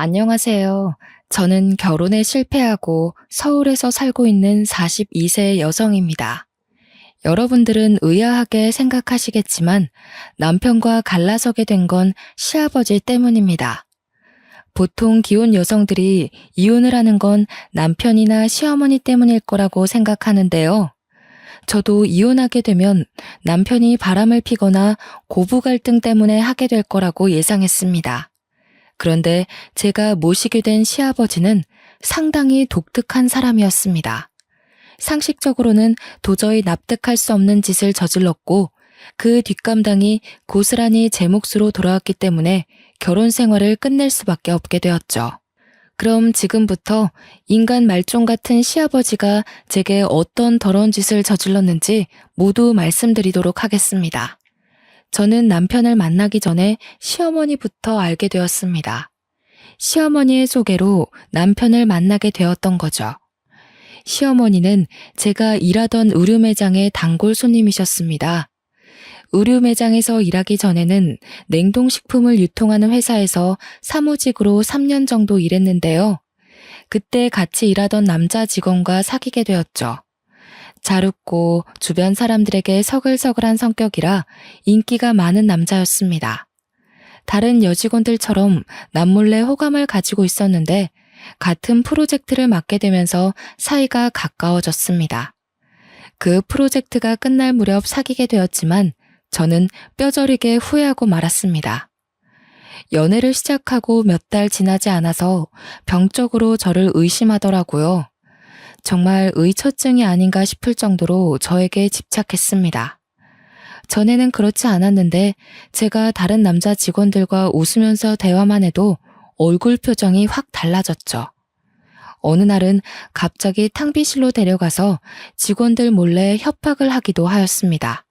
안녕하세요. 저는 결혼에 실패하고 서울에서 살고 있는 42세 여성입니다. 여러분들은 의아하게 생각하시겠지만 남편과 갈라서게 된 건 시아버지 때문입니다. 보통 기혼 여성들이 이혼을 하는 건 남편이나 시어머니 때문일 거라고 생각하는데요. 저도 이혼하게 되면 남편이 바람을 피거나 고부 갈등 때문에 하게 될 거라고 예상했습니다. 그런데 제가 모시게 된 시아버지는 상당히 독특한 사람이었습니다. 상식적으로는 도저히 납득할 수 없는 짓을 저질렀고 그 뒷감당이 고스란히 제 몫으로 돌아왔기 때문에 결혼 생활을 끝낼 수밖에 없게 되었죠. 그럼 지금부터 인간 말종 같은 시아버지가 제게 어떤 더러운 짓을 저질렀는지 모두 말씀드리도록 하겠습니다. 저는 남편을 만나기 전에 시어머니부터 알게 되었습니다. 시어머니의 소개로 남편을 만나게 되었던 거죠. 시어머니는 제가 일하던 의류 매장의 단골 손님이셨습니다. 의류 매장에서 일하기 전에는 냉동식품을 유통하는 회사에서 사무직으로 3년 정도 일했는데요. 그때 같이 일하던 남자 직원과 사귀게 되었죠. 잘 웃고 주변 사람들에게 서글서글한 성격이라 인기가 많은 남자였습니다. 다른 여직원들처럼 남몰래 호감을 가지고 있었는데 같은 프로젝트를 맡게 되면서 사이가 가까워졌습니다. 그 프로젝트가 끝날 무렵 사귀게 되었지만 저는 뼈저리게 후회하고 말았습니다. 연애를 시작하고 몇 달 지나지 않아서 병적으로 저를 의심하더라고요. 정말 의처증이 아닌가 싶을 정도로 저에게 집착했습니다. 전에는 그렇지 않았는데 제가 다른 남자 직원들과 웃으면서 대화만 해도 얼굴 표정이 확 달라졌죠. 어느 날은 갑자기 탕비실로 데려가서 직원들 몰래 협박을 하기도 하였습니다.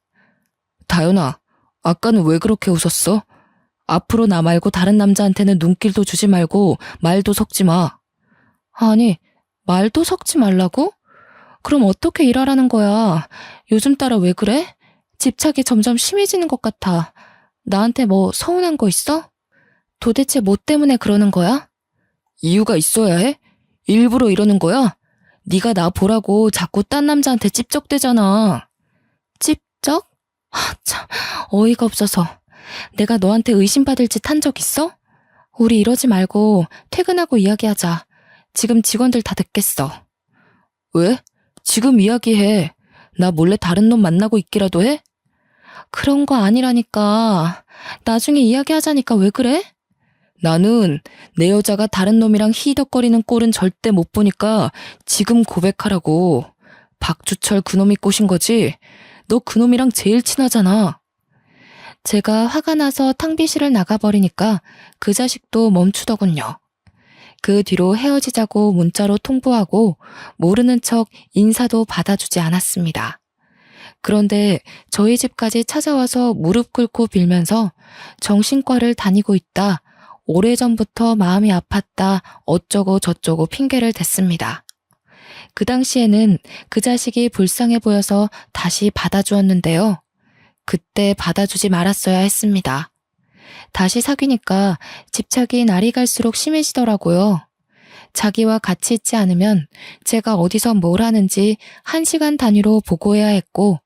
다연아, 아까는 왜 그렇게 웃었어? 앞으로 나 말고 다른 남자한테는 눈길도 주지 말고 말도 섞지 마. 아니, 말도 섞지 말라고? 그럼 어떻게 일하라는 거야? 요즘 따라 왜 그래? 집착이 점점 심해지는 것 같아. 나한테 뭐 서운한 거 있어? 도대체 뭐 때문에 그러는 거야? 이유가 있어야 해? 일부러 이러는 거야? 네가 나 보라고 자꾸 딴 남자한테 찝적대잖아. 찝적? 참, 어이가 없어서. 내가 너한테 의심받을 짓 한 적 있어? 우리 이러지 말고 퇴근하고 이야기하자. 지금 직원들 다 듣겠어. 왜? 지금 이야기해. 나 몰래 다른 놈 만나고 있기라도 해? 그런 거 아니라니까. 나중에 이야기하자니까 왜 그래? 나는 내 여자가 다른 놈이랑 히덕거리는 꼴은 절대 못 보니까 지금 고백하라고. 박주철 그놈이 꼬신 거지? 너 그놈이랑 제일 친하잖아. 제가 화가 나서 탕비실을 나가버리니까 그 자식도 멈추더군요. 그 뒤로 헤어지자고 문자로 통보하고 모르는 척 인사도 받아주지 않았습니다. 그런데 저희 집까지 찾아와서 무릎 꿇고 빌면서 정신과를 다니고 있다, 오래전부터 마음이 아팠다, 어쩌고 저쩌고 핑계를 댔습니다. 그 당시에는 그 자식이 불쌍해 보여서 다시 받아주었는데요. 그때 받아주지 말았어야 했습니다. 다시 사귀니까 집착이 날이 갈수록 심해지더라고요. 자기와 같이 있지 않으면 제가 어디서 뭘 하는지 1시간 단위로 보고해야 했고,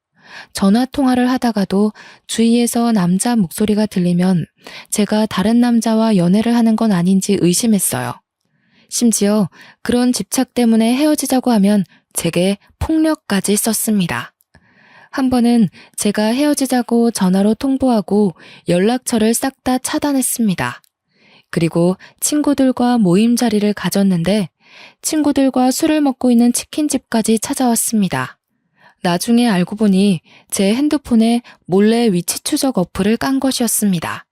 전화 통화를 하다가도 주위에서 남자 목소리가 들리면 제가 다른 남자와 연애를 하는 건 아닌지 의심했어요. 심지어 그런 집착 때문에 헤어지자고 하면 제게 폭력까지 썼습니다. 한 번은 제가 헤어지자고 전화로 통보하고 연락처를 싹 다 차단했습니다. 그리고 친구들과 모임 자리를 가졌는데 친구들과 술을 먹고 있는 치킨집까지 찾아왔습니다. 나중에 알고 보니 제 핸드폰에 몰래 위치 추적 어플을 깐 것이었습니다.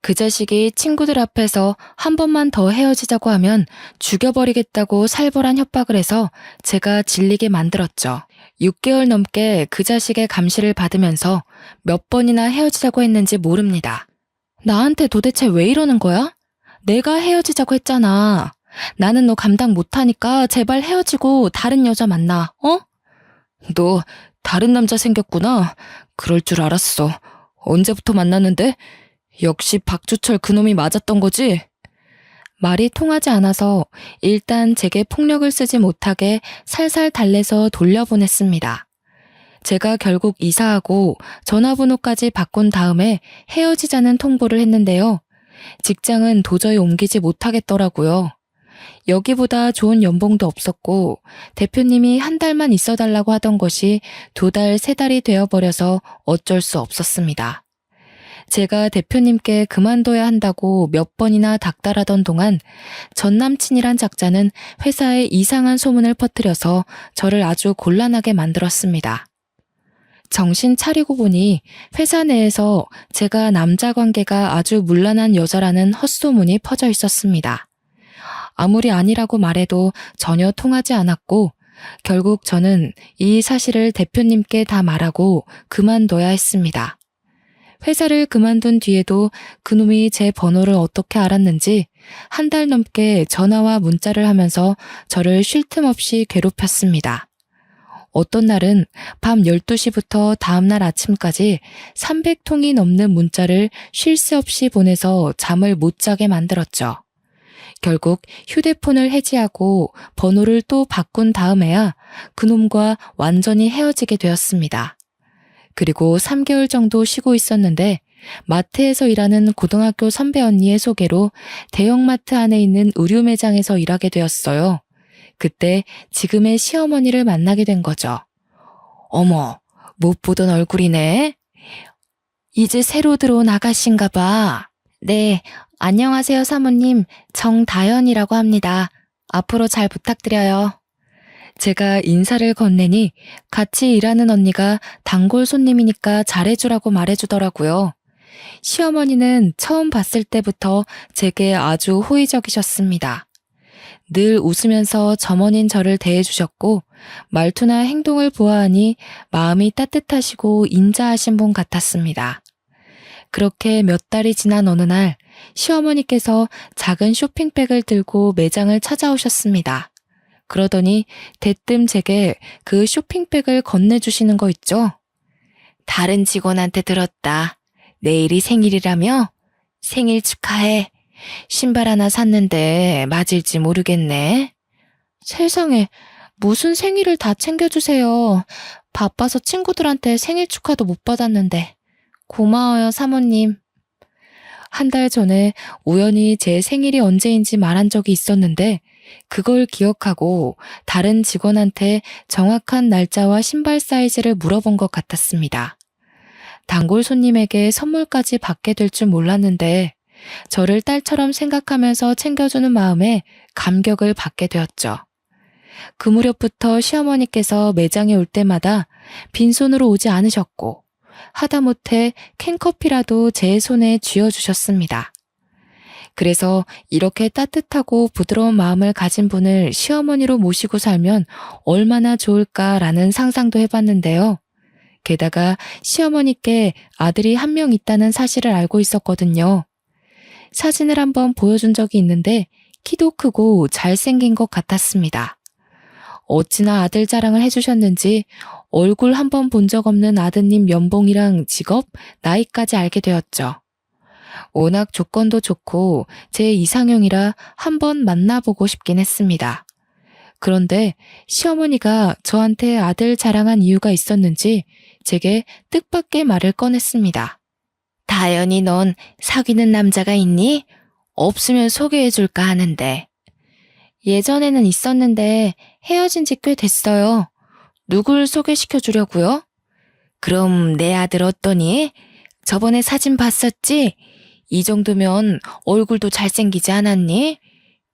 그 자식이 친구들 앞에서 한 번만 더 헤어지자고 하면 죽여버리겠다고 살벌한 협박을 해서 제가 질리게 만들었죠. 6개월 넘게 그 자식의 감시를 받으면서 몇 번이나 헤어지자고 했는지 모릅니다. 나한테 도대체 왜 이러는 거야? 내가 헤어지자고 했잖아. 나는 너 감당 못하니까 제발 헤어지고 다른 여자 만나, 어? 너 다른 남자 생겼구나. 그럴 줄 알았어. 언제부터 만났는데? 역시 박주철 그놈이 맞았던 거지? 말이 통하지 않아서 일단 제게 폭력을 쓰지 못하게 살살 달래서 돌려보냈습니다. 제가 결국 이사하고 전화번호까지 바꾼 다음에 헤어지자는 통보를 했는데요. 직장은 도저히 옮기지 못하겠더라고요. 여기보다 좋은 연봉도 없었고 대표님이 한 달만 있어달라고 하던 것이 2달, 3달이 되어버려서 어쩔 수 없었습니다. 제가 대표님께 그만둬야 한다고 몇 번이나 닥달하던 동안 전 남친이란 작자는 회사에 이상한 소문을 퍼뜨려서 저를 아주 곤란하게 만들었습니다. 정신 차리고 보니 회사 내에서 제가 남자 관계가 아주 문란한 여자라는 헛소문이 퍼져 있었습니다. 아무리 아니라고 말해도 전혀 통하지 않았고 결국 저는 이 사실을 대표님께 다 말하고 그만둬야 했습니다. 회사를 그만둔 뒤에도 그놈이 제 번호를 어떻게 알았는지 1달 넘게 전화와 문자를 하면서 저를 쉴 틈 없이 괴롭혔습니다. 어떤 날은 밤 12시부터 다음날 아침까지 300통이 넘는 문자를 쉴 새 없이 보내서 잠을 못 자게 만들었죠. 결국 휴대폰을 해지하고 번호를 또 바꾼 다음에야 그놈과 완전히 헤어지게 되었습니다. 그리고 3개월 정도 쉬고 있었는데 마트에서 일하는 고등학교 선배 언니의 소개로 대형마트 안에 있는 의류 매장에서 일하게 되었어요. 그때 지금의 시어머니를 만나게 된 거죠. 어머, 못 보던 얼굴이네. 이제 새로 들어온 아가씨인가 봐. 네, 안녕하세요 사모님. 정다연이라고 합니다. 앞으로 잘 부탁드려요. 제가 인사를 건네니 같이 일하는 언니가 단골 손님이니까 잘해주라고 말해주더라고요. 시어머니는 처음 봤을 때부터 제게 아주 호의적이셨습니다. 늘 웃으면서 점원인 저를 대해주셨고 말투나 행동을 보아하니 마음이 따뜻하시고 인자하신 분 같았습니다. 그렇게 몇 달이 지난 어느 날 시어머니께서 작은 쇼핑백을 들고 매장을 찾아오셨습니다. 그러더니 대뜸 제게 그 쇼핑백을 건네주시는 거 있죠? 다른 직원한테 들었다. 내일이 생일이라며? 생일 축하해. 신발 하나 샀는데 맞을지 모르겠네. 세상에, 무슨 생일을 다 챙겨주세요. 바빠서 친구들한테 생일 축하도 못 받았는데. 고마워요, 사모님. 1달 전에 우연히 제 생일이 언제인지 말한 적이 있었는데 그걸 기억하고 다른 직원한테 정확한 날짜와 신발 사이즈를 물어본 것 같았습니다. 단골 손님에게 선물까지 받게 될 줄 몰랐는데 저를 딸처럼 생각하면서 챙겨주는 마음에 감격을 받게 되었죠. 그 무렵부터 시어머니께서 매장에 올 때마다 빈손으로 오지 않으셨고 하다못해 캔커피라도 제 손에 쥐어주셨습니다. 그래서 이렇게 따뜻하고 부드러운 마음을 가진 분을 시어머니로 모시고 살면 얼마나 좋을까라는 상상도 해봤는데요. 게다가 시어머니께 아들이 1명 있다는 사실을 알고 있었거든요. 사진을 한번 보여준 적이 있는데 키도 크고 잘생긴 것 같았습니다. 어찌나 아들 자랑을 해주셨는지 얼굴 한번 본 적 없는 아드님 연봉이랑 직업, 나이까지 알게 되었죠. 워낙 조건도 좋고 제 이상형이라 한번 만나보고 싶긴 했습니다. 그런데 시어머니가 저한테 아들 자랑한 이유가 있었는지 제게 뜻밖의 말을 꺼냈습니다. 다연이 넌 사귀는 남자가 있니? 없으면 소개해줄까 하는데. 예전에는 있었는데 헤어진 지 꽤 됐어요. 누굴 소개시켜주려고요? 그럼 내 아들 어떠니? 저번에 사진 봤었지? 이 정도면 얼굴도 잘생기지 않았니?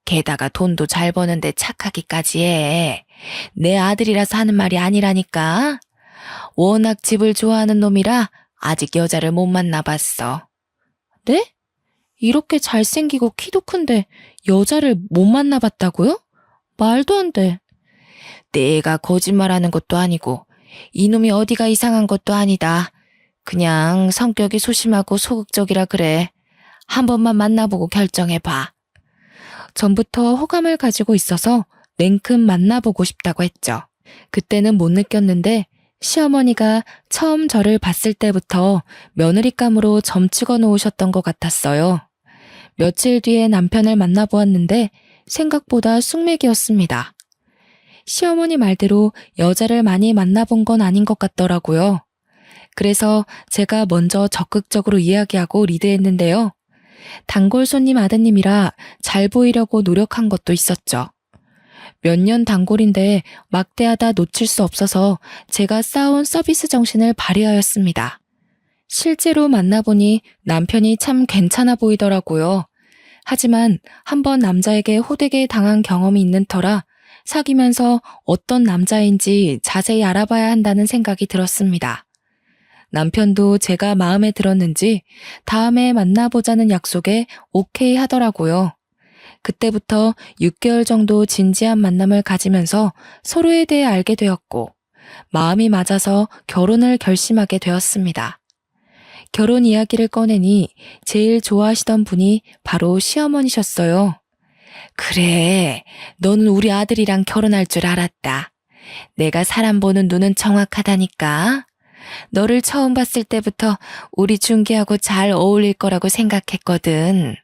게다가 돈도 잘 버는데 착하기까지 해. 내 아들이라서 하는 말이 아니라니까. 워낙 집을 좋아하는 놈이라 아직 여자를 못 만나봤어. 네? 이렇게 잘생기고 키도 큰데 여자를 못 만나봤다고요? 말도 안 돼. 내가 거짓말하는 것도 아니고 이놈이 어디가 이상한 것도 아니다. 그냥 성격이 소심하고 소극적이라 그래. 한 번만 만나보고 결정해봐. 전부터 호감을 가지고 있어서 냉큼 만나보고 싶다고 했죠. 그때는 못 느꼈는데 시어머니가 처음 저를 봤을 때부터 며느리감으로 점 찍어 놓으셨던 것 같았어요. 며칠 뒤에 남편을 만나보았는데 생각보다 숙맥이었습니다. 시어머니 말대로 여자를 많이 만나본 건 아닌 것 같더라고요. 그래서 제가 먼저 적극적으로 이야기하고 리드했는데요. 단골 손님 아드님이라 잘 보이려고 노력한 것도 있었죠. 몇 년 단골인데 막대하다 놓칠 수 없어서 제가 쌓아온 서비스 정신을 발휘하였습니다. 실제로 만나보니 남편이 참 괜찮아 보이더라고요. 하지만 한번 남자에게 호되게 당한 경험이 있는 터라 사귀면서 어떤 남자인지 자세히 알아봐야 한다는 생각이 들었습니다. 남편도 제가 마음에 들었는지 다음에 만나보자는 약속에 오케이 하더라고요. 그때부터 6개월 정도 진지한 만남을 가지면서 서로에 대해 알게 되었고 마음이 맞아서 결혼을 결심하게 되었습니다. 결혼 이야기를 꺼내니 제일 좋아하시던 분이 바로 시어머니셨어요. 그래, 너는 우리 아들이랑 결혼할 줄 알았다. 내가 사람 보는 눈은 정확하다니까. 너를 처음 봤을 때부터 우리 준기하고 잘 어울릴 거라고 생각했거든.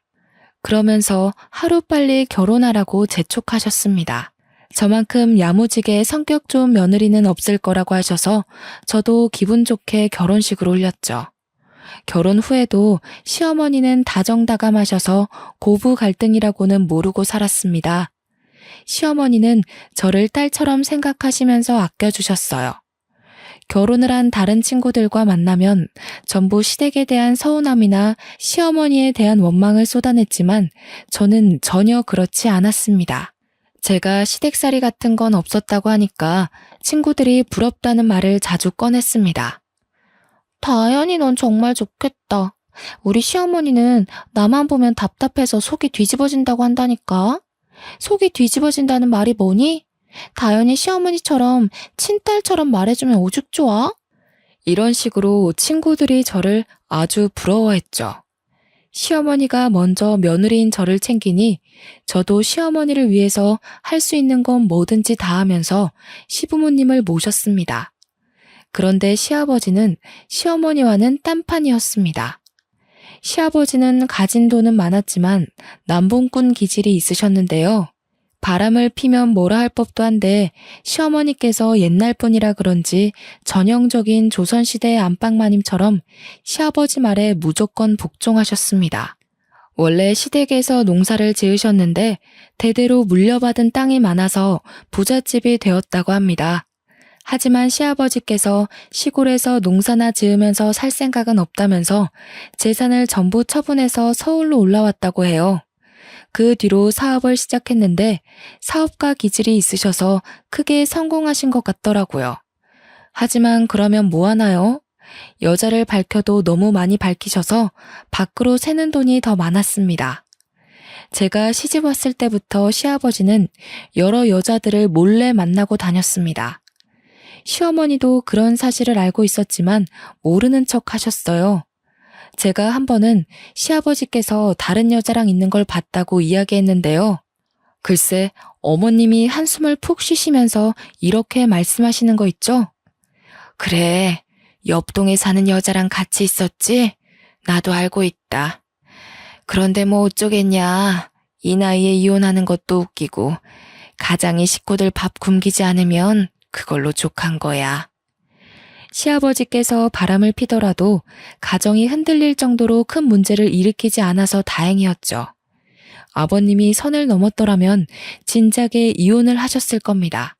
그러면서 하루빨리 결혼하라고 재촉하셨습니다. 저만큼 야무지게 성격 좋은 며느리는 없을 거라고 하셔서 저도 기분 좋게 결혼식을 올렸죠. 결혼 후에도 시어머니는 다정다감하셔서 고부 갈등이라고는 모르고 살았습니다. 시어머니는 저를 딸처럼 생각하시면서 아껴주셨어요. 결혼을 한 다른 친구들과 만나면 전부 시댁에 대한 서운함이나 시어머니에 대한 원망을 쏟아냈지만 저는 전혀 그렇지 않았습니다. 제가 시댁살이 같은 건 없었다고 하니까 친구들이 부럽다는 말을 자주 꺼냈습니다. 다현이 넌 정말 좋겠다. 우리 시어머니는 나만 보면 답답해서 속이 뒤집어진다고 한다니까. 속이 뒤집어진다는 말이 뭐니? 다현이 시어머니처럼 친딸처럼 말해주면 오죽 좋아? 이런 식으로 친구들이 저를 아주 부러워했죠. 시어머니가 먼저 며느리인 저를 챙기니 저도 시어머니를 위해서 할 수 있는 건 뭐든지 다 하면서 시부모님을 모셨습니다. 그런데 시아버지는 시어머니와는 딴판이었습니다. 시아버지는 가진 돈은 많았지만 남봉꾼 기질이 있으셨는데요. 바람을 피면 뭐라 할 법도 한데 시어머니께서 옛날 분이라 그런지 전형적인 조선시대의 안방마님처럼 시아버지 말에 무조건 복종하셨습니다. 원래 시댁에서 농사를 지으셨는데 대대로 물려받은 땅이 많아서 부잣집이 되었다고 합니다. 하지만 시아버지께서 시골에서 농사나 지으면서 살 생각은 없다면서 재산을 전부 처분해서 서울로 올라왔다고 해요. 그 뒤로 사업을 시작했는데 사업가 기질이 있으셔서 크게 성공하신 것 같더라고요. 하지만 그러면 뭐 하나요? 여자를 밝혀도 너무 많이 밝히셔서 밖으로 새는 돈이 더 많았습니다. 제가 시집 왔을 때부터 시아버지는 여러 여자들을 몰래 만나고 다녔습니다. 시어머니도 그런 사실을 알고 있었지만 모르는 척 하셨어요. 제가 한 번은 시아버지께서 다른 여자랑 있는 걸 봤다고 이야기했는데요. 글쎄, 어머님이 한숨을 푹 쉬시면서 이렇게 말씀하시는 거 있죠? 그래, 옆동에 사는 여자랑 같이 있었지? 나도 알고 있다. 그런데 뭐 어쩌겠냐. 이 나이에 이혼하는 것도 웃기고 가장이 식구들 밥 굶기지 않으면 그걸로 족한 거야. 시아버지께서 바람을 피더라도 가정이 흔들릴 정도로 큰 문제를 일으키지 않아서 다행이었죠. 아버님이 선을 넘었더라면 진작에 이혼을 하셨을 겁니다.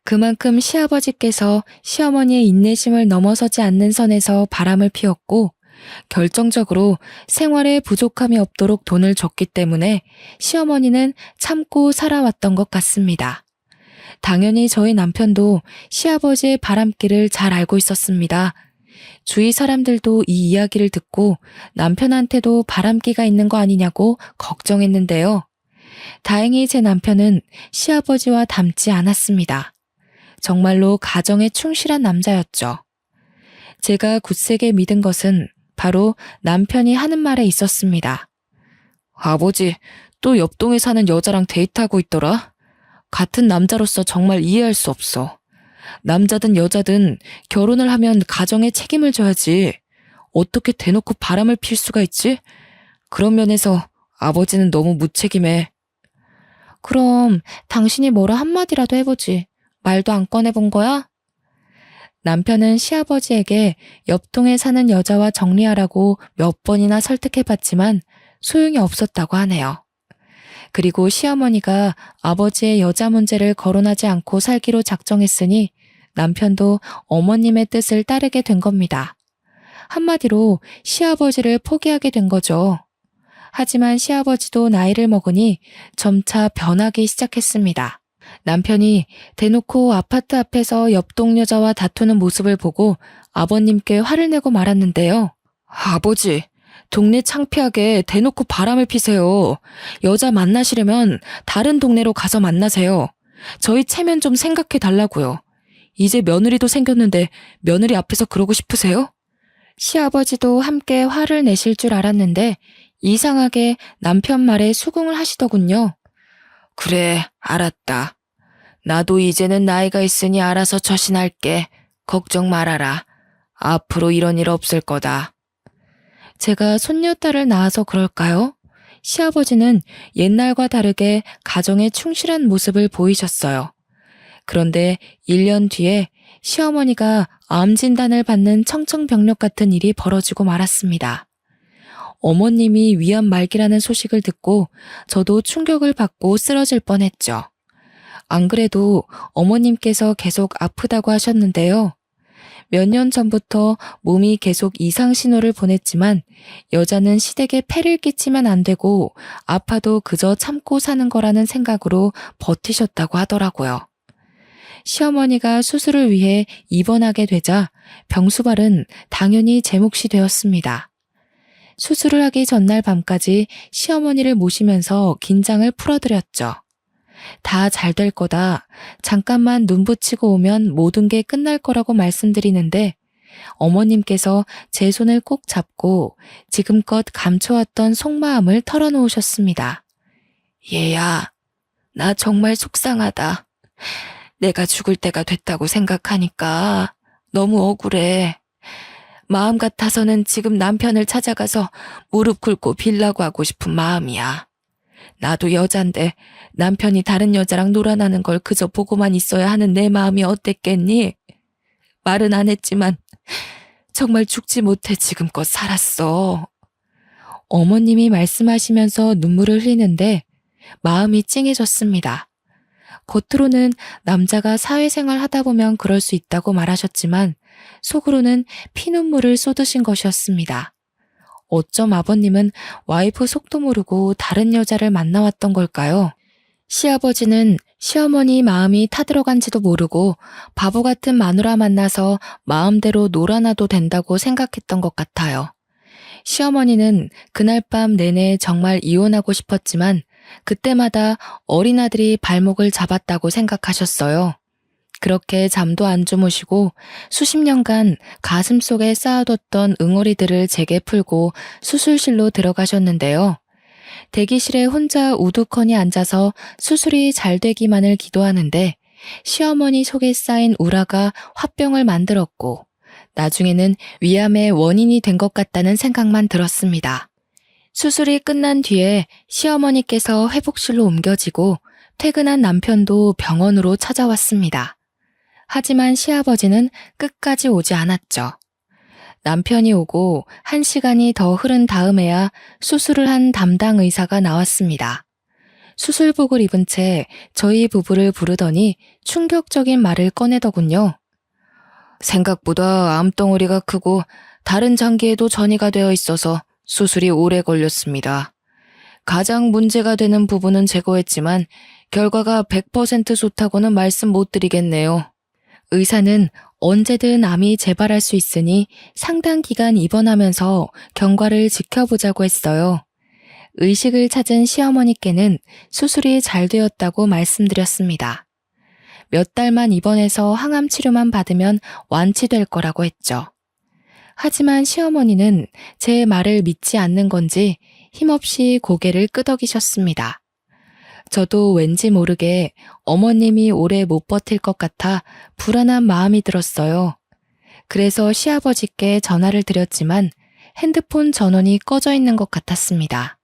그만큼 시아버지께서 시어머니의 인내심을 넘어서지 않는 선에서 바람을 피웠고 결정적으로 생활에 부족함이 없도록 돈을 줬기 때문에 시어머니는 참고 살아왔던 것 같습니다. 당연히 저희 남편도 시아버지의 바람길을 잘 알고 있었습니다. 주위 사람들도 이 이야기를 듣고 남편한테도 바람기가 있는 거 아니냐고 걱정했는데요. 다행히 제 남편은 시아버지와 닮지 않았습니다. 정말로 가정에 충실한 남자였죠. 제가 굳세게 믿은 것은 바로 남편이 하는 말에 있었습니다. 아버지, 또 옆동에 사는 여자랑 데이트하고 있더라? 같은 남자로서 정말 이해할 수 없어. 남자든 여자든 결혼을 하면 가정에 책임을 져야지. 어떻게 대놓고 바람을 필 수가 있지? 그런 면에서 아버지는 너무 무책임해. 그럼 당신이 뭐라 한마디라도 해보지. 말도 안 꺼내본 거야? 남편은 시아버지에게 옆동에 사는 여자와 정리하라고 몇 번이나 설득해봤지만 소용이 없었다고 하네요. 그리고 시어머니가 아버지의 여자 문제를 거론하지 않고 살기로 작정했으니 남편도 어머님의 뜻을 따르게 된 겁니다. 한마디로 시아버지를 포기하게 된 거죠. 하지만 시아버지도 나이를 먹으니 점차 변하기 시작했습니다. 남편이 대놓고 아파트 앞에서 옆동 여자와 다투는 모습을 보고 아버님께 화를 내고 말았는데요. 아버지, 동네 창피하게 대놓고 바람을 피세요. 여자 만나시려면 다른 동네로 가서 만나세요. 저희 체면 좀 생각해 달라고요. 이제 며느리도 생겼는데 며느리 앞에서 그러고 싶으세요? 시아버지도 함께 화를 내실 줄 알았는데 이상하게 남편 말에 수긍을 하시더군요. 그래, 알았다. 나도 이제는 나이가 있으니 알아서 처신할게. 걱정 말아라. 앞으로 이런 일 없을 거다. 제가 손녀딸을 낳아서 그럴까요? 시아버지는 옛날과 다르게 가정에 충실한 모습을 보이셨어요. 그런데 1년 뒤에 시어머니가 암 진단을 받는 청천벽력 같은 일이 벌어지고 말았습니다. 어머님이 위암 말기라는 소식을 듣고 저도 충격을 받고 쓰러질 뻔했죠. 안 그래도 어머님께서 계속 아프다고 하셨는데요. 몇 년 전부터 몸이 계속 이상 신호를 보냈지만 여자는 시댁에 폐를 끼치면 안 되고 아파도 그저 참고 사는 거라는 생각으로 버티셨다고 하더라고요. 시어머니가 수술을 위해 입원하게 되자 병수발은 당연히 제 몫이 되었습니다. 수술을 하기 전날 밤까지 시어머니를 모시면서 긴장을 풀어드렸죠. 다 잘 될 거다. 잠깐만 눈 붙이고 오면 모든 게 끝날 거라고 말씀드리는데 어머님께서 제 손을 꼭 잡고 지금껏 감춰왔던 속마음을 털어놓으셨습니다. 얘야, 나 정말 속상하다. 내가 죽을 때가 됐다고 생각하니까 너무 억울해. 마음 같아서는 지금 남편을 찾아가서 무릎 꿇고 빌라고 하고 싶은 마음이야. 나도 여잔데 남편이 다른 여자랑 놀아나는 걸 그저 보고만 있어야 하는 내 마음이 어땠겠니? 말은 안 했지만 정말 죽지 못해 지금껏 살았어. 어머님이 말씀하시면서 눈물을 흘리는데 마음이 찡해졌습니다. 겉으로는 남자가 사회생활 하다 보면 그럴 수 있다고 말하셨지만 속으로는 피눈물을 쏟으신 것이었습니다. 어쩜 아버님은 와이프 속도 모르고 다른 여자를 만나왔던 걸까요? 시아버지는 시어머니 마음이 타들어간지도 모르고 바보 같은 마누라 만나서 마음대로 놀아나도 된다고 생각했던 것 같아요. 시어머니는 그날 밤 내내 정말 이혼하고 싶었지만 그때마다 어린아들이 발목을 잡았다고 생각하셨어요. 그렇게 잠도 안 주무시고 수십 년간 가슴속에 쌓아뒀던 응어리들을 제게 풀고 수술실로 들어가셨는데요. 대기실에 혼자 우두커니 앉아서 수술이 잘 되기만을 기도하는데 시어머니 속에 쌓인 우라가 화병을 만들었고 나중에는 위암의 원인이 된 것 같다는 생각만 들었습니다. 수술이 끝난 뒤에 시어머니께서 회복실로 옮겨지고 퇴근한 남편도 병원으로 찾아왔습니다. 하지만 시아버지는 끝까지 오지 않았죠. 남편이 오고 1시간이 더 흐른 다음에야 수술을 한 담당 의사가 나왔습니다. 수술복을 입은 채 저희 부부를 부르더니 충격적인 말을 꺼내더군요. 생각보다 암덩어리가 크고 다른 장기에도 전이가 되어 있어서 수술이 오래 걸렸습니다. 가장 문제가 되는 부분은 제거했지만 결과가 100% 좋다고는 말씀 못 드리겠네요. 의사는 언제든 암이 재발할 수 있으니 상당 기간 입원하면서 경과를 지켜보자고 했어요. 의식을 찾은 시어머니께는 수술이 잘 되었다고 말씀드렸습니다. 몇 달만 입원해서 항암 치료만 받으면 완치될 거라고 했죠. 하지만 시어머니는 제 말을 믿지 않는 건지 힘없이 고개를 끄덕이셨습니다. 저도 왠지 모르게 어머님이 오래 못 버틸 것 같아 불안한 마음이 들었어요. 그래서 시아버지께 전화를 드렸지만 핸드폰 전원이 꺼져 있는 것 같았습니다.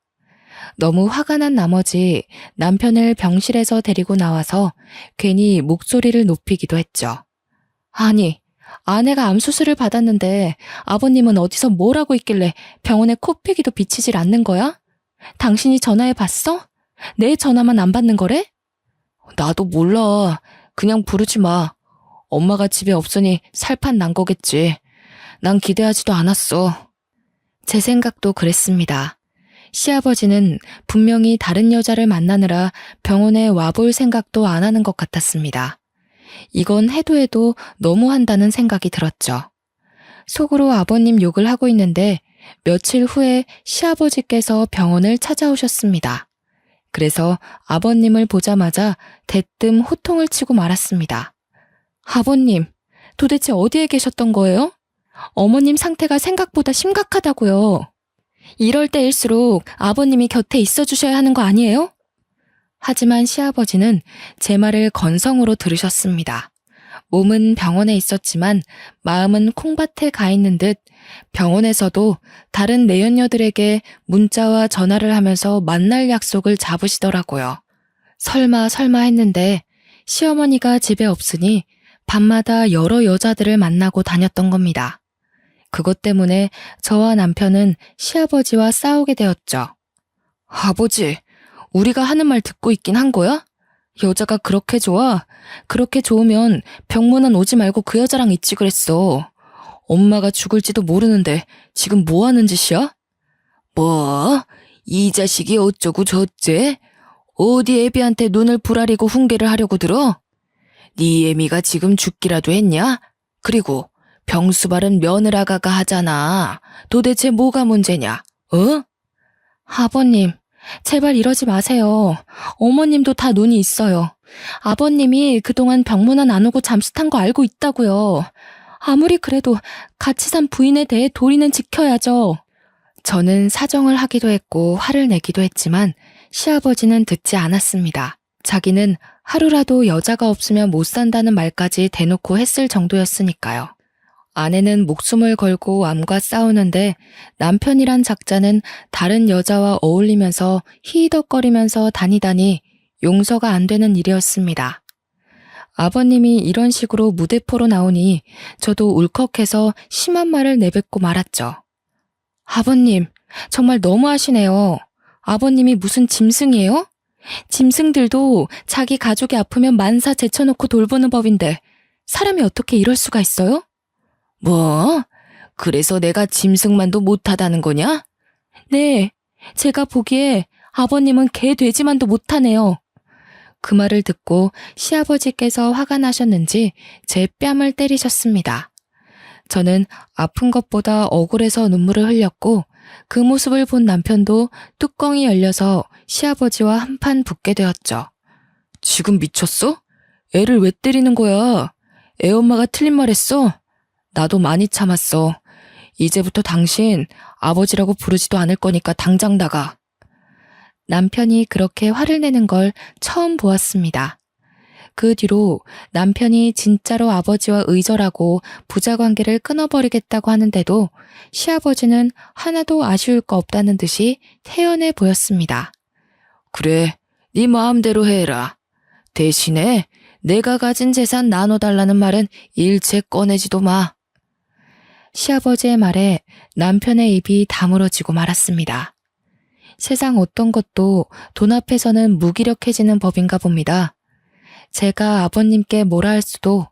너무 화가 난 나머지 남편을 병실에서 데리고 나와서 괜히 목소리를 높이기도 했죠. 아니, 아내가 암 수술을 받았는데 아버님은 어디서 뭘 하고 있길래 병원에 코피기도 비치질 않는 거야? 당신이 전화해 봤어? 내 전화만 안 받는 거래? 나도 몰라. 그냥 부르지 마. 엄마가 집에 없으니 살판 난 거겠지. 난 기대하지도 않았어. 제 생각도 그랬습니다. 시아버지는 분명히 다른 여자를 만나느라 병원에 와볼 생각도 안 하는 것 같았습니다. 이건 해도 너무한다는 생각이 들었죠. 속으로 아버님 욕을 하고 있는데 며칠 후에 시아버지께서 병원을 찾아오셨습니다. 그래서 아버님을 보자마자 대뜸 호통을 치고 말았습니다. 아버님, 도대체 어디에 계셨던 거예요? 어머님 상태가 생각보다 심각하다고요. 이럴 때일수록 아버님이 곁에 있어 주셔야 하는 거 아니에요? 하지만 시아버지는 제 말을 건성으로 들으셨습니다. 몸은 병원에 있었지만 마음은 콩밭에 가 있는 듯 병원에서도 다른 내연녀들에게 문자와 전화를 하면서 만날 약속을 잡으시더라고요. 설마 했는데 시어머니가 집에 없으니 밤마다 여러 여자들을 만나고 다녔던 겁니다. 그것 때문에 저와 남편은 시아버지와 싸우게 되었죠. 아버지, 우리가 하는 말 듣고 있긴 한 거야? 여자가 그렇게 좋아? 그렇게 좋으면 병문안 오지 말고 그 여자랑 있지 그랬어. 엄마가 죽을지도 모르는데 지금 뭐 하는 짓이야? 뭐? 이 자식이 어쩌고 저쩌? 어디 애비한테 눈을 부라리고 훈계를 하려고 들어? 네 애미가 지금 죽기라도 했냐? 그리고 병수발은 며느라가가 하잖아. 도대체 뭐가 문제냐? 어? 아버님, 제발 이러지 마세요. 어머님도 다 눈이 있어요. 아버님이 그동안 병문안 안 오고 잠수탄 거 알고 있다고요. 아무리 그래도 같이 산 부인에 대해 도리는 지켜야죠. 저는 사정을 하기도 했고 화를 내기도 했지만 시아버지는 듣지 않았습니다. 자기는 하루라도 여자가 없으면 못 산다는 말까지 대놓고 했을 정도였으니까요. 아내는 목숨을 걸고 암과 싸우는데 남편이란 작자는 다른 여자와 어울리면서 히히덕거리면서 다니다니 용서가 안 되는 일이었습니다. 아버님이 이런 식으로 무대포로 나오니 저도 울컥해서 심한 말을 내뱉고 말았죠. 아버님, 정말 너무하시네요. 아버님이 무슨 짐승이에요? 짐승들도 자기 가족이 아프면 만사 제쳐놓고 돌보는 법인데 사람이 어떻게 이럴 수가 있어요? 뭐? 그래서 내가 짐승만도 못하다는 거냐? 네, 제가 보기에 아버님은 개 돼지만도 못하네요. 그 말을 듣고 시아버지께서 화가 나셨는지 제 뺨을 때리셨습니다. 저는 아픈 것보다 억울해서 눈물을 흘렸고 그 모습을 본 남편도 뚜껑이 열려서 시아버지와 한판 붙게 되었죠. 지금 미쳤어? 애를 왜 때리는 거야? 애 엄마가 틀린 말 했어? 나도 많이 참았어. 이제부터 당신 아버지라고 부르지도 않을 거니까 당장 나가. 남편이 그렇게 화를 내는 걸 처음 보았습니다. 그 뒤로 남편이 진짜로 아버지와 의절하고 부자관계를 끊어버리겠다고 하는데도 시아버지는 하나도 아쉬울 거 없다는 듯이 태연해 보였습니다. 그래, 네 마음대로 해라. 대신에 내가 가진 재산 나눠달라는 말은 일체 꺼내지도 마. 시아버지의 말에 남편의 입이 다물어지고 말았습니다. 세상 어떤 것도 돈 앞에서는 무기력해지는 법인가 봅니다. 제가 아버님께 뭐라 할 수도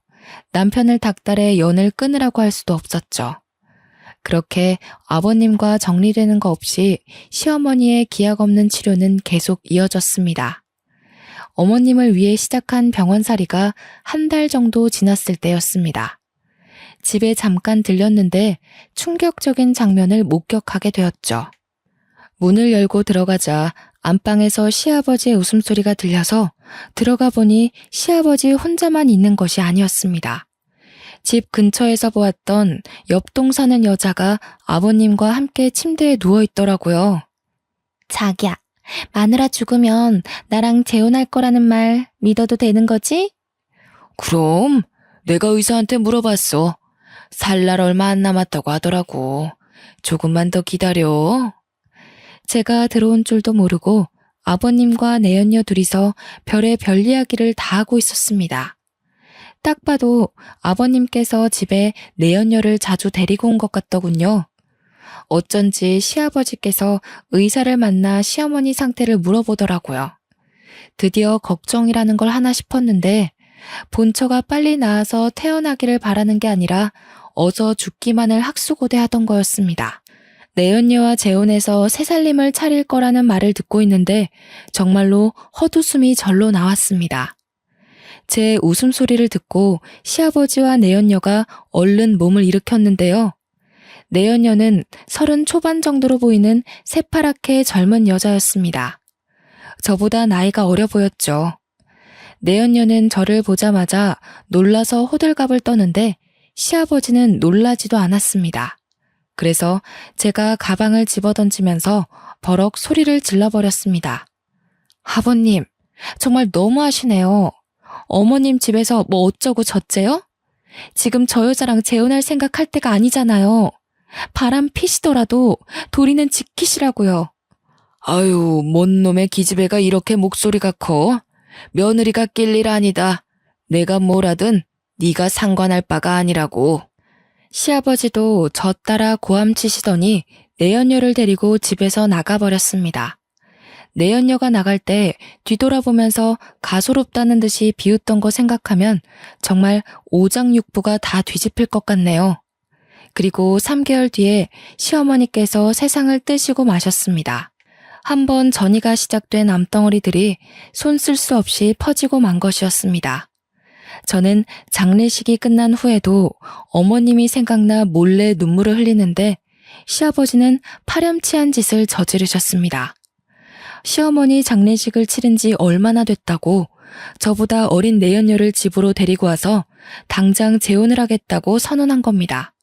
남편을 닥달해 연을 끊으라고 할 수도 없었죠. 그렇게 아버님과 정리되는 거 없이 시어머니의 기약 없는 치료는 계속 이어졌습니다. 어머님을 위해 시작한 병원살이가 한 달 정도 지났을 때였습니다. 집에 잠깐 들렸는데 충격적인 장면을 목격하게 되었죠. 문을 열고 들어가자 안방에서 시아버지의 웃음소리가 들려서 들어가 보니 시아버지 혼자만 있는 것이 아니었습니다. 집 근처에서 보았던 옆동 사는 여자가 아버님과 함께 침대에 누워있더라고요. 자기야, 마누라 죽으면 나랑 재혼할 거라는 말 믿어도 되는 거지? 그럼 내가 의사한테 물어봤어. 살 날 얼마 안 남았다고 하더라고. 조금만 더 기다려. 제가 들어온 줄도 모르고 아버님과 내연녀 둘이서 별의 별 이야기를 다 하고 있었습니다. 딱 봐도 아버님께서 집에 내연녀를 자주 데리고 온 것 같더군요. 어쩐지 시아버지께서 의사를 만나 시어머니 상태를 물어보더라고요. 드디어 걱정이라는 걸 하나 싶었는데 본처가 빨리 나아서 태어나기를 바라는 게 아니라 어서 죽기만을 학수고대하던 거였습니다. 내연녀와 재혼해서 새살림을 차릴 거라는 말을 듣고 있는데 정말로 헛웃음이 절로 나왔습니다. 제 웃음소리를 듣고 시아버지와 내연녀가 얼른 몸을 일으켰는데요. 내연녀는 30 초반 정도로 보이는 새파랗게 젊은 여자였습니다. 저보다 나이가 어려 보였죠. 내연녀는 저를 보자마자 놀라서 호들갑을 떠는데 시아버지는 놀라지도 않았습니다. 그래서 제가 가방을 집어던지면서 버럭 소리를 질러버렸습니다. 아버님, 정말 너무하시네요. 어머님 집에서 뭐 어쩌고 저째요? 지금 저 여자랑 재혼할 생각할 때가 아니잖아요. 바람 피시더라도 도리는 지키시라고요. 아유, 뭔 놈의 기집애가 이렇게 목소리가 커? 며느리가 낄 일 아니다. 내가 뭘 하든 네가 상관할 바가 아니라고. 시아버지도 저 따라 고함치시더니 내연녀를 데리고 집에서 나가버렸습니다. 내연녀가 나갈 때 뒤돌아보면서 가소롭다는 듯이 비웃던 거 생각하면 정말 오장육부가 다 뒤집힐 것 같네요. 그리고 3개월 뒤에 시어머니께서 세상을 뜨시고 마셨습니다. 한번 전이가 시작된 암덩어리들이 손 쓸 수 없이 퍼지고 만 것이었습니다. 저는 장례식이 끝난 후에도 어머님이 생각나 몰래 눈물을 흘리는데 시아버지는 파렴치한 짓을 저지르셨습니다. 시어머니 장례식을 치른 지 얼마나 됐다고 저보다 어린 내연녀를 집으로 데리고 와서 당장 재혼을 하겠다고 선언한 겁니다.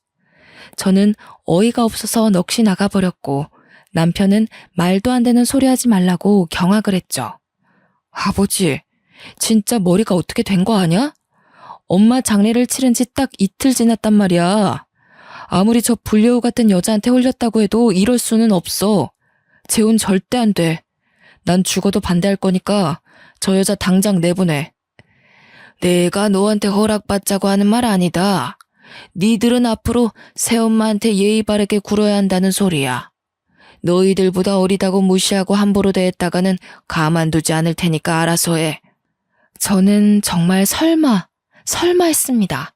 저는 어이가 없어서 넋이 나가버렸고 남편은 말도 안 되는 소리 하지 말라고 경악을 했죠. 아버지, 진짜 머리가 어떻게 된 거 아냐? 엄마 장례를 치른 지 딱 이틀 지났단 말이야. 아무리 저 불려우 같은 여자한테 홀렸다고 해도 이럴 수는 없어. 재혼 절대 안 돼. 난 죽어도 반대할 거니까 저 여자 당장 내보내. 내가 너한테 허락받자고 하는 말 아니다. 니들은 앞으로 새엄마한테 예의 바르게 굴어야 한다는 소리야. 너희들보다 어리다고 무시하고 함부로 대했다가는 가만두지 않을 테니까 알아서 해. 저는 정말 설마 했습니다.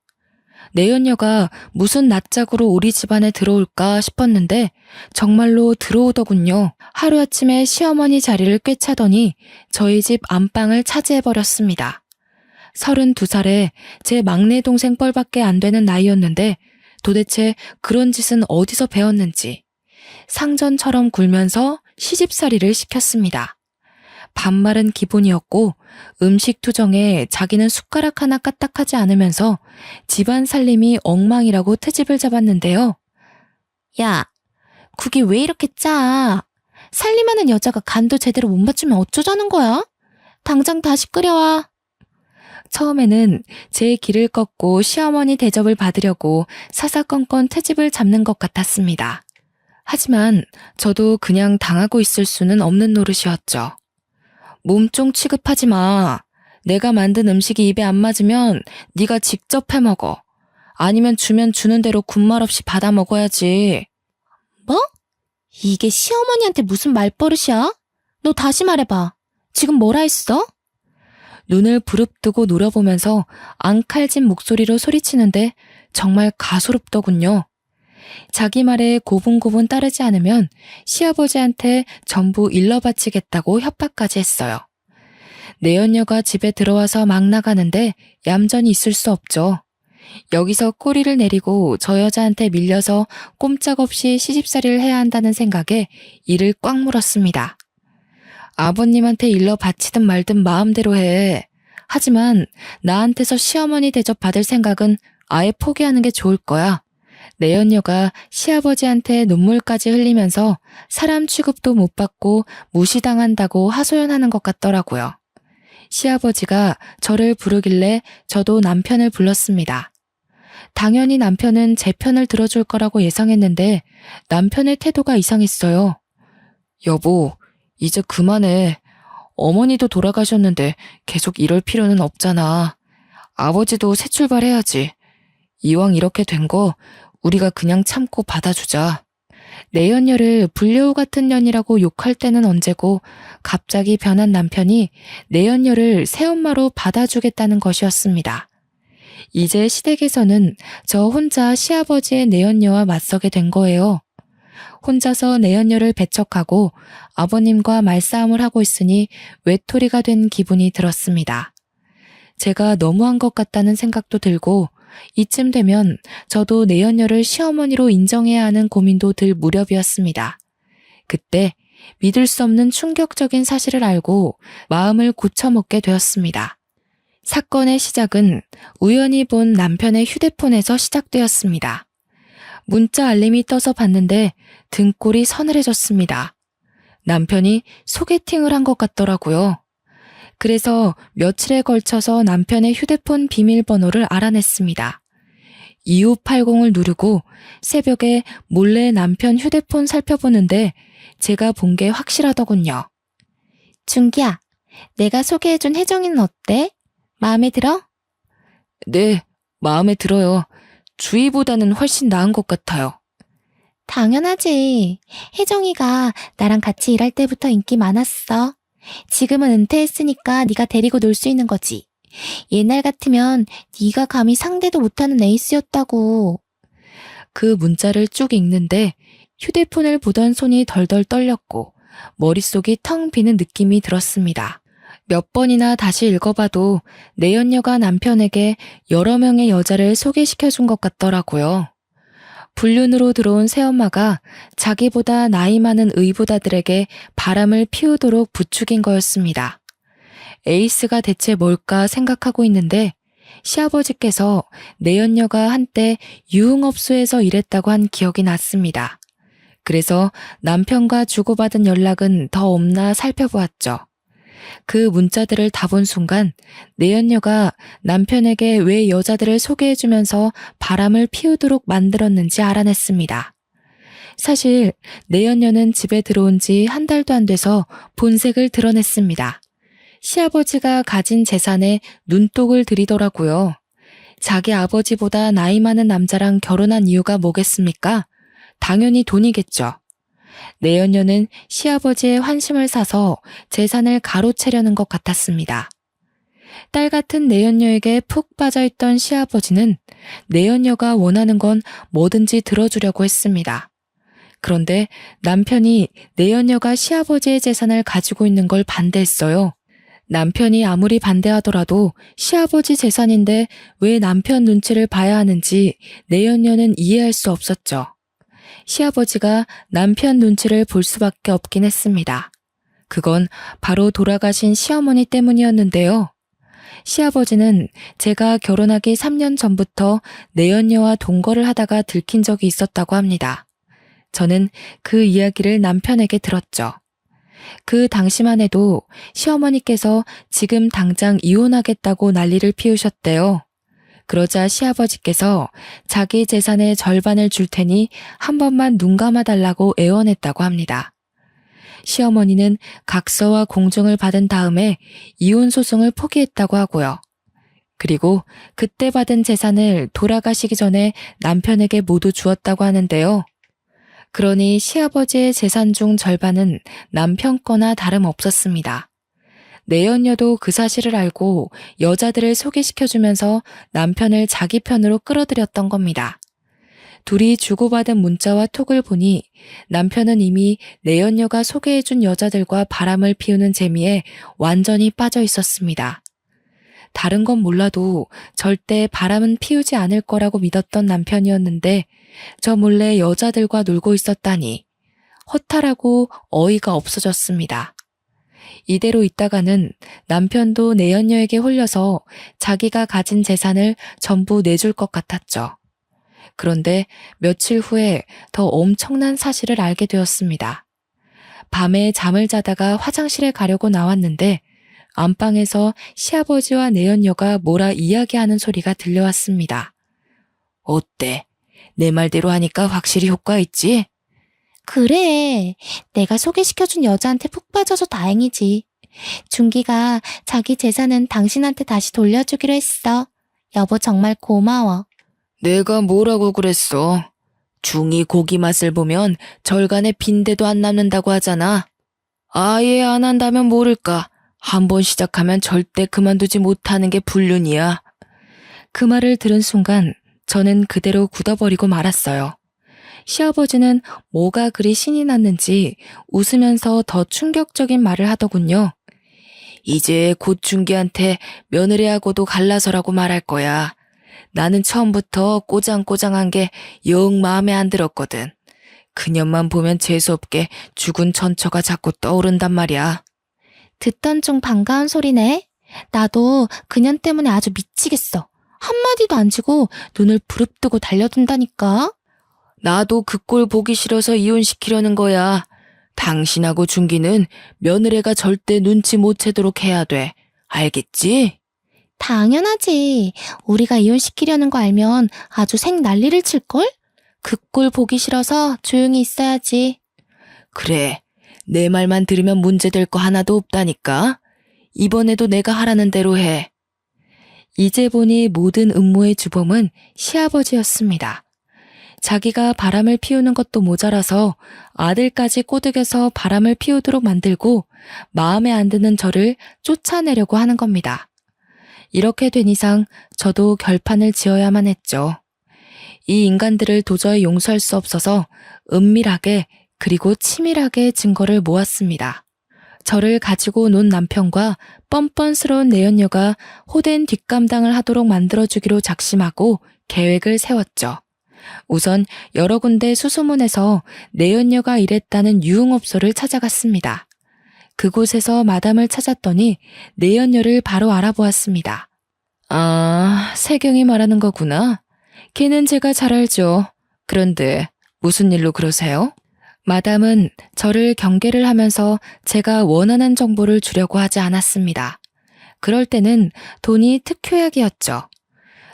내연녀가 무슨 낯짝으로 우리 집안에 들어올까 싶었는데 정말로 들어오더군요. 하루아침에 시어머니 자리를 꿰차더니 저희 집 안방을 차지해버렸습니다. 32살에 제 막내 동생 뻘밖에 안 되는 나이였는데 도대체 그런 짓은 어디서 배웠는지 상전처럼 굴면서 시집살이를 시켰습니다. 반말은 기본이었고 음식 투정에 자기는 숟가락 하나 까딱하지 않으면서 집안 살림이 엉망이라고 트집을 잡았는데요. 야, 국이 왜 이렇게 짜? 살림하는 여자가 간도 제대로 못 맞추면 어쩌자는 거야? 당장 다시 끓여와. 처음에는 제 길을 꺾고 시어머니 대접을 받으려고 사사건건 트집을 잡는 것 같았습니다. 하지만 저도 그냥 당하고 있을 수는 없는 노릇이었죠. 몸종 취급하지 마. 내가 만든 음식이 입에 안 맞으면 네가 직접 해먹어. 아니면 주면 주는 대로 군말 없이 받아 먹어야지. 뭐? 이게 시어머니한테 무슨 말버릇이야? 너 다시 말해봐. 지금 뭐라 했어? 눈을 부릅뜨고 노려보면서 앙칼진 목소리로 소리치는데 정말 가소롭더군요. 자기 말에 고분고분 따르지 않으면 시아버지한테 전부 일러바치겠다고 협박까지 했어요. 내연녀가 집에 들어와서 막 나가는데 얌전히 있을 수 없죠. 여기서 꼬리를 내리고 저 여자한테 밀려서 꼼짝없이 시집살이를 해야 한다는 생각에 이를 꽉 물었습니다. 아버님한테 일러 바치든 말든 마음대로 해. 하지만 나한테서 시어머니 대접 받을 생각은 아예 포기하는 게 좋을 거야. 내연녀가 시아버지한테 눈물까지 흘리면서 사람 취급도 못 받고 무시당한다고 하소연하는 것 같더라고요. 시아버지가 저를 부르길래 저도 남편을 불렀습니다. 당연히 남편은 제 편을 들어줄 거라고 예상했는데 남편의 태도가 이상했어요. 여보, 이제 그만해. 어머니도 돌아가셨는데 계속 이럴 필요는 없잖아. 아버지도 새 출발해야지. 이왕 이렇게 된 거 우리가 그냥 참고 받아주자. 내연녀를 불려우 같은 년이라고 욕할 때는 언제고 갑자기 변한 남편이 내연녀를 새엄마로 받아주겠다는 것이었습니다. 이제 시댁에서는 저 혼자 시아버지의 내연녀와 맞서게 된 거예요. 혼자서 내연녀를 배척하고 아버님과 말싸움을 하고 있으니 외톨이가 된 기분이 들었습니다. 제가 너무한 것 같다는 생각도 들고 이쯤 되면 저도 내연녀를 시어머니로 인정해야 하는 고민도 들 무렵이었습니다. 그때 믿을 수 없는 충격적인 사실을 알고 마음을 고쳐먹게 되었습니다. 사건의 시작은 우연히 본 남편의 휴대폰에서 시작되었습니다. 문자 알림이 떠서 봤는데 등골이 서늘해졌습니다. 남편이 소개팅을 한 것 같더라고요. 그래서 며칠에 걸쳐서 남편의 휴대폰 비밀번호를 알아냈습니다. 2580을 누르고 새벽에 몰래 남편 휴대폰 살펴보는데 제가 본 게 확실하더군요. 준기야, 내가 소개해준 혜정이는 어때? 마음에 들어? 네, 마음에 들어요. 주희보다는 훨씬 나은 것 같아요. 당연하지. 혜정이가 나랑 같이 일할 때부터 인기 많았어. 지금은 은퇴했으니까 네가 데리고 놀 수 있는 거지. 옛날 같으면 네가 감히 상대도 못하는 에이스였다고. 그 문자를 쭉 읽는데 휴대폰을 보던 손이 덜덜 떨렸고 머릿속이 텅 비는 느낌이 들었습니다. 몇 번이나 다시 읽어봐도 내연녀가 남편에게 여러 명의 여자를 소개시켜준 것 같더라고요. 불륜으로 들어온 새엄마가 자기보다 나이 많은 의붓아들에게 바람을 피우도록 부추긴 거였습니다. 에이스가 대체 뭘까 생각하고 있는데 시아버지께서 내연녀가 한때 유흥업소에서 일했다고 한 기억이 났습니다. 그래서 남편과 주고받은 연락은 더 없나 살펴보았죠. 그 문자들을 다 본 순간 내연녀가 남편에게 왜 여자들을 소개해주면서 바람을 피우도록 만들었는지 알아냈습니다. 사실 내연녀는 집에 들어온 지 한 달도 안 돼서 본색을 드러냈습니다. 시아버지가 가진 재산에 눈독을 들이더라고요. 자기 아버지보다 나이 많은 남자랑 결혼한 이유가 뭐겠습니까? 당연히 돈이겠죠. 내연녀는 시아버지의 환심을 사서 재산을 가로채려는 것 같았습니다. 딸 같은 내연녀에게 푹 빠져있던 시아버지는 내연녀가 원하는 건 뭐든지 들어주려고 했습니다. 그런데 남편이 내연녀가 시아버지의 재산을 가지고 있는 걸 반대했어요. 남편이 아무리 반대하더라도 시아버지 재산인데 왜 남편 눈치를 봐야 하는지 내연녀는 이해할 수 없었죠. 시아버지가 남편 눈치를 볼 수밖에 없긴 했습니다. 그건 바로 돌아가신 시어머니 때문이었는데요. 시아버지는 제가 결혼하기 3년 전부터 내연녀와 동거를 하다가 들킨 적이 있었다고 합니다. 저는 그 이야기를 남편에게 들었죠. 그 당시만 해도 시어머니께서 지금 당장 이혼하겠다고 난리를 피우셨대요. 그러자 시아버지께서 자기 재산의 절반을 줄 테니 한 번만 눈 감아달라고 애원했다고 합니다. 시어머니는 각서와 공증을 받은 다음에 이혼 소송을 포기했다고 하고요. 그리고 그때 받은 재산을 돌아가시기 전에 남편에게 모두 주었다고 하는데요. 그러니 시아버지의 재산 중 절반은 남편 거나 다름없었습니다. 내연녀도 그 사실을 알고 여자들을 소개시켜주면서 남편을 자기 편으로 끌어들였던 겁니다. 둘이 주고받은 문자와 톡을 보니 남편은 이미 내연녀가 소개해준 여자들과 바람을 피우는 재미에 완전히 빠져 있었습니다. 다른 건 몰라도 절대 바람은 피우지 않을 거라고 믿었던 남편이었는데 저 몰래 여자들과 놀고 있었다니 허탈하고 어이가 없어졌습니다. 이대로 있다가는 남편도 내연녀에게 홀려서 자기가 가진 재산을 전부 내줄 것 같았죠. 그런데 며칠 후에 더 엄청난 사실을 알게 되었습니다. 밤에 잠을 자다가 화장실에 가려고 나왔는데 안방에서 시아버지와 내연녀가 뭐라 이야기하는 소리가 들려왔습니다. 어때? 내 말대로 하니까 확실히 효과 있지? 그래. 내가 소개시켜준 여자한테 푹 빠져서 다행이지. 준기가 자기 재산은 당신한테 다시 돌려주기로 했어. 여보 정말 고마워. 내가 뭐라고 그랬어? 중이 고기 맛을 보면 절간에 빈대도 안 남는다고 하잖아. 아예 안 한다면 모를까. 한 번 시작하면 절대 그만두지 못하는 게 불륜이야. 그 말을 들은 순간 저는 그대로 굳어버리고 말았어요. 시아버지는 뭐가 그리 신이 났는지 웃으면서 더 충격적인 말을 하더군요. 이제 곧 준기한테 며느리하고도 갈라서라고 말할 거야. 나는 처음부터 꼬장꼬장한 게 영 마음에 안 들었거든. 그년만 보면 재수없게 죽은 천처가 자꾸 떠오른단 말이야. 듣던 중 반가운 소리네. 나도 그년 때문에 아주 미치겠어. 한마디도 안 지고 눈을 부릅뜨고 달려든다니까. 나도 그 꼴 보기 싫어서 이혼시키려는 거야. 당신하고 준기는 며느리가 절대 눈치 못 채도록 해야 돼. 알겠지? 당연하지. 우리가 이혼시키려는 거 알면 아주 생 난리를 칠걸? 그 꼴 보기 싫어서 조용히 있어야지. 그래. 내 말만 들으면 문제될 거 하나도 없다니까. 이번에도 내가 하라는 대로 해. 이제 보니 모든 음모의 주범은 시아버지였습니다. 자기가 바람을 피우는 것도 모자라서 아들까지 꼬드겨서 바람을 피우도록 만들고 마음에 안 드는 저를 쫓아내려고 하는 겁니다. 이렇게 된 이상 저도 결판을 지어야만 했죠. 이 인간들을 도저히 용서할 수 없어서 은밀하게 그리고 치밀하게 증거를 모았습니다. 저를 가지고 논 남편과 뻔뻔스러운 내연녀가 호된 뒷감당을 하도록 만들어주기로 작심하고 계획을 세웠죠. 우선 여러 군데 수소문해서 내연녀가 일했다는 유흥업소를 찾아갔습니다. 그곳에서 마담을 찾았더니 내연녀를 바로 알아보았습니다. 아, 세경이 말하는 거구나. 걔는 제가 잘 알죠. 그런데 무슨 일로 그러세요? 마담은 저를 경계를 하면서 제가 원하는 정보를 주려고 하지 않았습니다. 그럴 때는 돈이 특효약이었죠.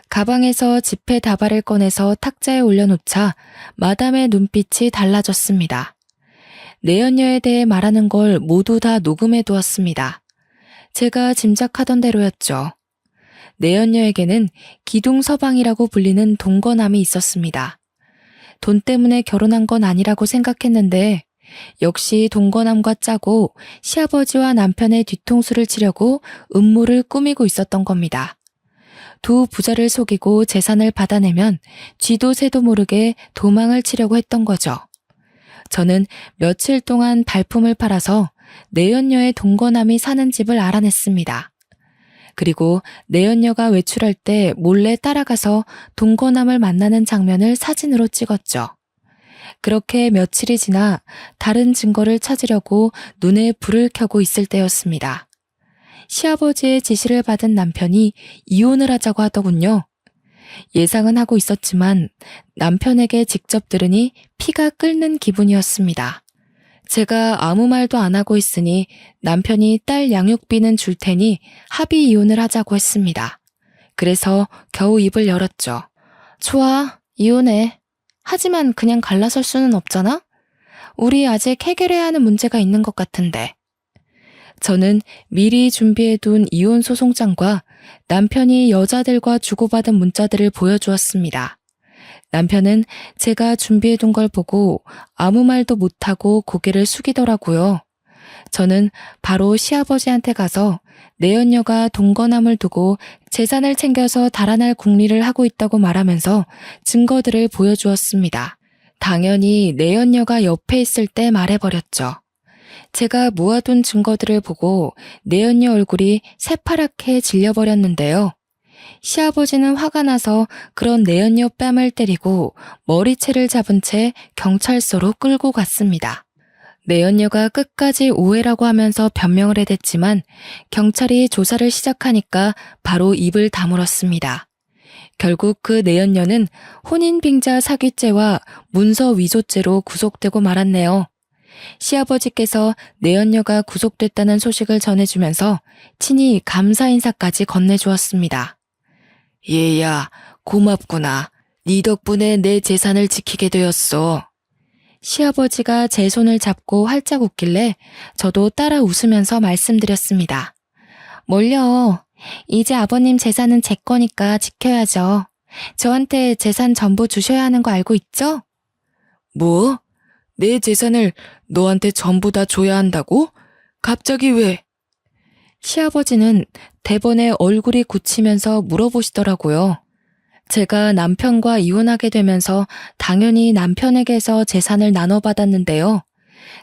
가방에서 지폐 다발을 꺼내서 탁자에 올려놓자 마담의 눈빛이 달라졌습니다. 내연녀에 대해 말하는 걸 모두 다 녹음해 두었습니다. 제가 짐작하던 대로였죠. 내연녀에게는 기둥서방이라고 불리는 동거남이 있었습니다. 돈 때문에 결혼한 건 아니라고 생각했는데 역시 동거남과 짜고 시아버지와 남편의 뒤통수를 치려고 음모를 꾸미고 있었던 겁니다. 두 부자를 속이고 재산을 받아내면 쥐도 새도 모르게 도망을 치려고 했던 거죠. 저는 며칠 동안 발품을 팔아서 내연녀의 동거남이 사는 집을 알아냈습니다. 그리고 내연녀가 외출할 때 몰래 따라가서 동거남을 만나는 장면을 사진으로 찍었죠. 그렇게 며칠이 지나 다른 증거를 찾으려고 눈에 불을 켜고 있을 때였습니다. 시아버지의 지시를 받은 남편이 이혼을 하자고 하더군요. 예상은 하고 있었지만 남편에게 직접 들으니 피가 끓는 기분이었습니다. 제가 아무 말도 안 하고 있으니 남편이 딸 양육비는 줄 테니 합의 이혼을 하자고 했습니다. 그래서 겨우 입을 열었죠. 좋아, 이혼해. 하지만 그냥 갈라설 수는 없잖아? 우리 아직 해결해야 하는 문제가 있는 것 같은데. 저는 미리 준비해둔 이혼 소송장과 남편이 여자들과 주고받은 문자들을 보여주었습니다. 남편은 제가 준비해둔 걸 보고 아무 말도 못하고 고개를 숙이더라고요. 저는 바로 시아버지한테 가서 내연녀가 동거남을 두고 재산을 챙겨서 달아날 궁리를 하고 있다고 말하면서 증거들을 보여주었습니다. 당연히 내연녀가 옆에 있을 때 말해버렸죠. 제가 모아둔 증거들을 보고 내연녀 얼굴이 새파랗게 질려버렸는데요. 시아버지는 화가 나서 그런 내연녀 뺨을 때리고 머리채를 잡은 채 경찰서로 끌고 갔습니다. 내연녀가 끝까지 오해라고 하면서 변명을 해댔지만 경찰이 조사를 시작하니까 바로 입을 다물었습니다. 결국 그 내연녀는 혼인빙자 사기죄와 문서 위조죄로 구속되고 말았네요. 시아버지께서 내연녀가 구속됐다는 소식을 전해주면서 친히 감사 인사까지 건네주었습니다. 얘야, 고맙구나. 네 덕분에 내 재산을 지키게 되었어. 시아버지가 제 손을 잡고 활짝 웃길래 저도 따라 웃으면서 말씀드렸습니다. 뭘요? 이제 아버님 재산은 제 거니까 지켜야죠. 저한테 재산 전부 주셔야 하는 거 알고 있죠? 뭐? 내 재산을 너한테 전부 다 줘야 한다고? 갑자기 왜? 시아버지는 대번에 얼굴이 굳히면서 물어보시더라고요. 제가 남편과 이혼하게 되면서 당연히 남편에게서 재산을 나눠받았는데요.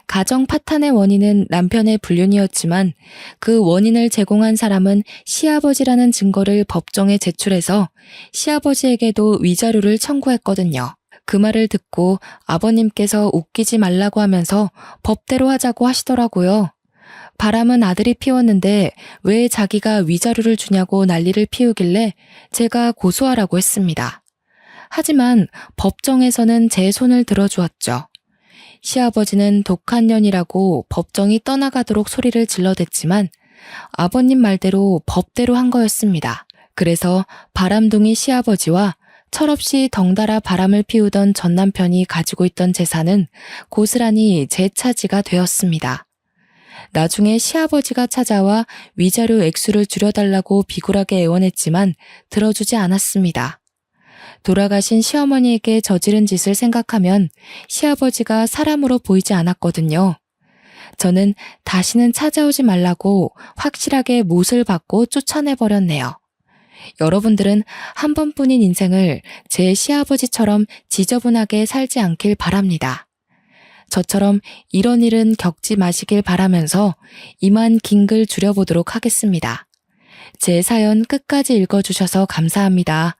가정 파탄의 원인은 남편의 불륜이었지만 그 원인을 제공한 사람은 시아버지라는 증거를 법정에 제출해서 시아버지에게도 위자료를 청구했거든요. 그 말을 듣고 아버님께서 웃기지 말라고 하면서 법대로 하자고 하시더라고요. 바람은 아들이 피웠는데 왜 자기가 위자료를 주냐고 난리를 피우길래 제가 고소하라고 했습니다. 하지만 법정에서는 제 손을 들어주었죠. 시아버지는 독한 년이라고 법정이 떠나가도록 소리를 질러댔지만 아버님 말대로 법대로 한 거였습니다. 그래서 바람둥이 시아버지와 철없이 덩달아 바람을 피우던 전 남편이 가지고 있던 재산은 고스란히 제 차지가 되었습니다. 나중에 시아버지가 찾아와 위자료 액수를 줄여달라고 비굴하게 애원했지만 들어주지 않았습니다. 돌아가신 시어머니에게 저지른 짓을 생각하면 시아버지가 사람으로 보이지 않았거든요. 저는 다시는 찾아오지 말라고 확실하게 못을 받고 쫓아내버렸네요. 여러분들은 한 번뿐인 인생을 제 시아버지처럼 지저분하게 살지 않길 바랍니다. 저처럼 이런 일은 겪지 마시길 바라면서 이만 긴 글 줄여보도록 하겠습니다. 제 사연 끝까지 읽어주셔서 감사합니다.